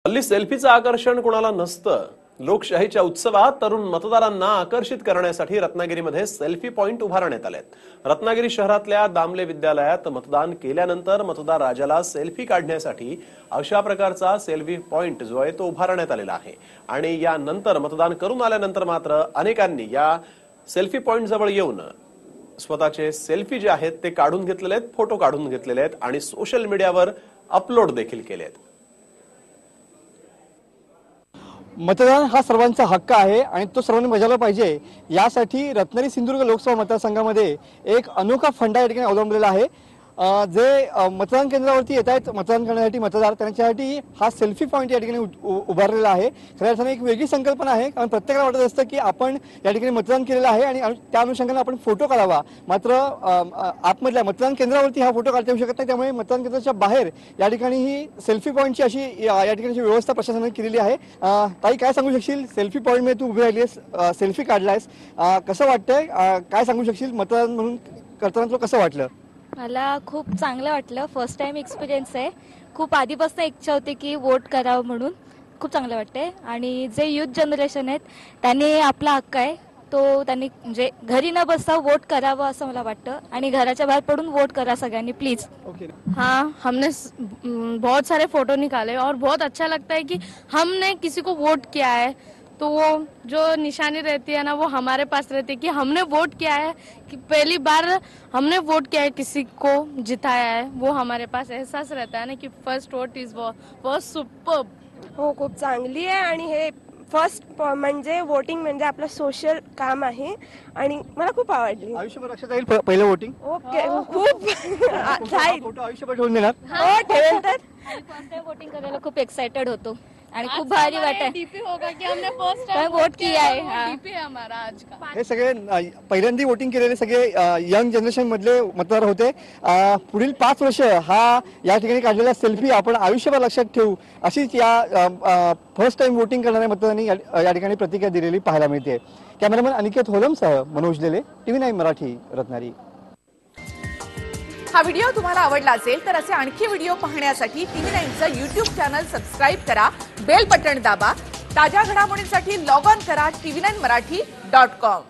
हल्ली सेल्फीचं आकर्षण कोणाला नसतं. लोकशाहीच्या उत्सवात तरुण मतदारांना आकर्षित करण्यासाठी रत्नागिरीमध्ये सेल्फी पॉइंट उभारण्यात आलेत. रत्नागिरी शहरातल्या दामले विद्यालयात मतदान केल्यानंतर मतदार राजाला सेल्फी काढण्यासाठी अशा प्रकारचा सेल्फी पॉइंट जो आहे तो उभारण्यात आलेला आहे. आणि यानंतर मतदान करून आल्यानंतर मात्र अनेकांनी या सेल्फी पॉइंट जवळ येऊन स्वतःचे सेल्फी जे आहेत ते काढून घेतलेले आहेत, फोटो काढून घेतलेले आहेत आणि सोशल मीडियावर अपलोड देखील केले आहेत. मतदान हा सर्वांचा हक्क आहे आणि तो सर्वांनी बजावला पाहिजे. यासाठी रत्नागिरी सिंधुदुर्ग लोकसभा मतदारसंघामध्ये एक अनोखा फंडा या ठिकाणी अवलंबलेला आहे. जे मतदान केंद्रावरती येत आहेत मतदान करण्यासाठी मतदार, त्यांच्यासाठी हा सेल्फी पॉइंट या ठिकाणी उभारलेला आहे. खऱ्या अर्थाने एक वेगळी संकल्पना आहे, कारण प्रत्येकाला वाटत असतं की आपण या ठिकाणी मतदान केलेलं आहे आणि त्या अनुषंगाने आपण फोटो काढावा. मात्र आतमधल्या मतदान केंद्रावरती हा फोटो काढता येऊ शकत नाही. त्यामुळे मतदान केंद्राच्या बाहेर या ठिकाणी ही सेल्फी पॉइंटची अशी या ठिकाणची व्यवस्था प्रशासनाने केलेली आहे. ताई, काय सांगू शकशील? सेल्फी पॉइंटमध्ये तू उभी राहिलीस, सेल्फी काढलायस, कसं वाटतंय? काय सांगू शकशील? मतदान म्हणून करताना तुला कसं वाटलं? मला खूप चांगलं वाटलं. फर्स्ट टाइम एक्सपिरियन्स आहे. खूप आधीपासून इच्छा होती की वोट करावं म्हणून. खूप चांगलं वाटतंय. आणि जे युथ जनरेशन आहेत त्यांनी आपला हक्क आहे तो त्यांनी म्हणजे घरी न बसता वोट करावं असं मला वाटतं. आणि घराच्या बाहेर पडून वोट करा सगळ्यांनी प्लीज. हाँ, हमने बहुत सारे फोटो निकाले और बहुत अच्छा लगता है कि हमने किसी को वोट किया है, तो वो जो निशानी रहती है ना वो हमारे पास रहती है कि हमने वोट किया है, कि पहली बार हमने वोट किया है, किसी को जिताया है. वो हमारे पास एहसास रहता है ना कि first vote is was superb. हो, खूप चांगली आहे. आणि हे फर्स्ट म्हणजे वोटिंग म्हणजे आपलं सोशल काम आहे आणि मला खूप आवडली. आयुष्यभर लक्षात राहील पहिलं वोटिंग. ओके, खूप फोटो आयुष्यभर ठेवून देणार. हो, ठेवेल तर. फर्स्ट टाइम वोटिंग करायला खूप एक्साइटेड होतो आणि खूप भारी वाटत. डीपी होगा कि हमने फर्स्ट टाइम वोट किया है. डीपी है हमारा आज का. हे सगळे पहिल्यांदा वोटिंग केलेले सगळे यंग जनरेशन मधले मतदार होते. पुढील 5 वर्ष हा या ठिकाणी काढलेला सेल्फी आपण आयुष्यभर लक्षात ठेवू अशीच या फर्स्ट टाइम वोटिंग करणाऱ्या मतदारांनी या ठिकाणी प्रतिक्रिया दिलेली पाहायला मिळते. कॅमेरामॅन अनिकेत होलमसह मनोज लेले, TV9 मराठी, रत्नागिरी. हा व्हिडिओ तुम्हाला आवडला असेल तर असे आणखी व्हिडिओ पाहण्यासाठी TV9चं YouTube चॅनल सबस्क्राईब करा, बेल बटण दाबा. ताज्या घडामोडींसाठी लॉग ऑन करा TV9marathi.com.